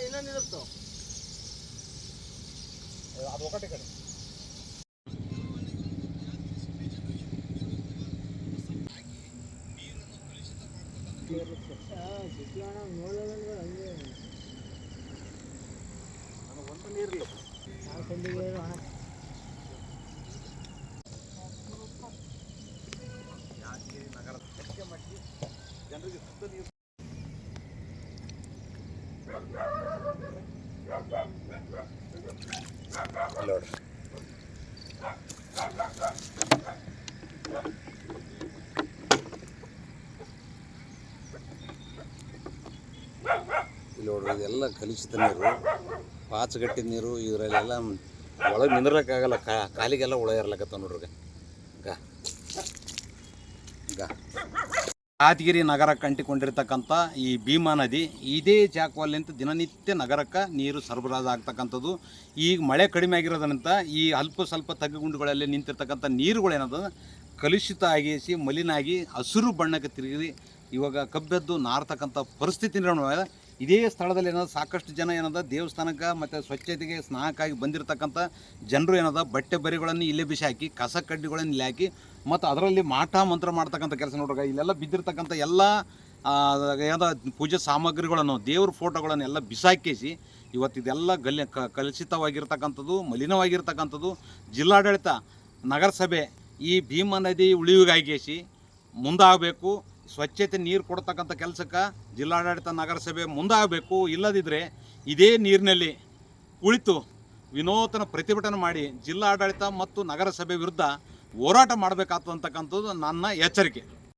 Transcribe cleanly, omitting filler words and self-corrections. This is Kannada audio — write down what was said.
ಇನ್ನೊಂದಿರುತ್ತೋ ಅದು ఒకటి ಕಡೆ ಒಂದು ನೀರಿಲ್ಲ ನಗರ ಹೆಚ್ಚೆ ಮಟ್ಟಿ ಜನರಿಗೆ ಸುತ್ತ ನೀರು ಇಲ್ಲಿ ನೋಡ್ರಿ ಇದೆಲ್ಲ ಕಲುಷಿತ ನೀರು, ಪಾಚಗಟ್ಟಿದ ನೀರು. ಇದರಲ್ಲೆಲ್ಲ ಒಳಗೆ ನಿಂದ್ರಕ್ಕಾಗಲ್ಲ, ಕಾಲಿಗೆಲ್ಲ ಹುಳ ಇರ್ಲಕತ್ತ ನೋಡ್ರಿ. ಯಾದಗಿರಿ ನಗರಕ್ಕೆ ಅಂಟಿಕೊಂಡಿರ್ತಕ್ಕಂಥ ಈ ಭೀಮಾ ನದಿ ಇದೇ ಜಾಕವಲ್ಲಿಂತ ದಿನನಿತ್ಯ ನಗರಕ್ಕೆ ನೀರು ಸರಬರಾಜು ಆಗ್ತಕ್ಕಂಥದ್ದು. ಈಗ ಮಳೆ ಕಡಿಮೆ ಆಗಿರೋದ್ರಿಂದ ಈ ಅಲ್ಪ ಸ್ವಲ್ಪ ತಗ್ಗುಗುಂಡುಗಳಲ್ಲಿ ನಿಂತಿರ್ತಕ್ಕಂಥ ನೀರುಗಳೇನದ ಕಲುಷಿತ ಆಗಿಸಿ ಮಲಿನ ಆಗಿ ಹಸಿರು ಬಣ್ಣಕ್ಕೆ ತಿರುಗಿ ಇವಾಗ ಕಬ್ಬೆದ್ದು ನಾರ್ತಕ್ಕಂಥ ಪರಿಸ್ಥಿತಿ ನಿರ್ಮಾಣ. ಇದೇ ಸ್ಥಳದಲ್ಲಿ ಏನದ ಸಾಕಷ್ಟು ಜನ ಏನದ ದೇವಸ್ಥಾನಕ್ಕೆ ಮತ್ತು ಸ್ವಚ್ಛತೆಗೆ ಸ್ನಾನಕ್ಕಾಗಿ ಬಂದಿರತಕ್ಕಂಥ ಜನರು ಏನದ ಬಟ್ಟೆ ಬರಿಗಳನ್ನು ಇಲ್ಲೇ ಬಿಸಿ ಹಾಕಿ ಕಸ ಕಡ್ಡಿಗಳನ್ನು ಇಲ್ಲಿ ಹಾಕಿ ಮತ್ತು ಅದರಲ್ಲಿ ಮಾಟ ಮಂತ್ರ ಮಾಡ್ತಕ್ಕಂಥ ಕೆಲಸ ನೋಡ್ರಿ. ಇಲ್ಲೆಲ್ಲ ಬಿದ್ದಿರ್ತಕ್ಕಂಥ ಎಲ್ಲ ಏನದ ಪೂಜೆ ಸಾಮಗ್ರಿಗಳನ್ನು, ದೇವ್ರ ಫೋಟೋಗಳನ್ನು ಎಲ್ಲ ಬಿಸಾಕಿಸಿ ಇವತ್ತಿದೆಲ್ಲ ಕಲುಷಿತವಾಗಿರ್ತಕ್ಕಂಥದ್ದು, ಮಲಿನವಾಗಿರ್ತಕ್ಕಂಥದ್ದು. ಜಿಲ್ಲಾಡಳಿತ, ನಗರಸಭೆ ಈ ಭೀಮಾ ನದಿ ಉಳಿವಿಗಾಗಿಸಿ ಮುಂದಾಗಬೇಕು. ಸ್ವಚ್ಛತೆ ನೀರು ಕೊಡ್ತಕ್ಕಂಥ ಕೆಲಸಕ್ಕೆ ಜಿಲ್ಲಾಡಳಿತ, ನಗರಸಭೆ ಮುಂದಾಗಬೇಕು. ಇಲ್ಲದಿದ್ದರೆ ಇದೇ ನೀರಿನಲ್ಲಿ ಕುಳಿತು ವಿನೂತನ ಪ್ರತಿಭಟನೆ ಮಾಡಿ ಜಿಲ್ಲಾಡಳಿತ ಮತ್ತು ನಗರಸಭೆ ವಿರುದ್ಧ ಹೋರಾಟ ಮಾಡಬೇಕಾಗ್ತಕ್ಕಂಥದ್ದು ನನ್ನ ಎಚ್ಚರಿಕೆ.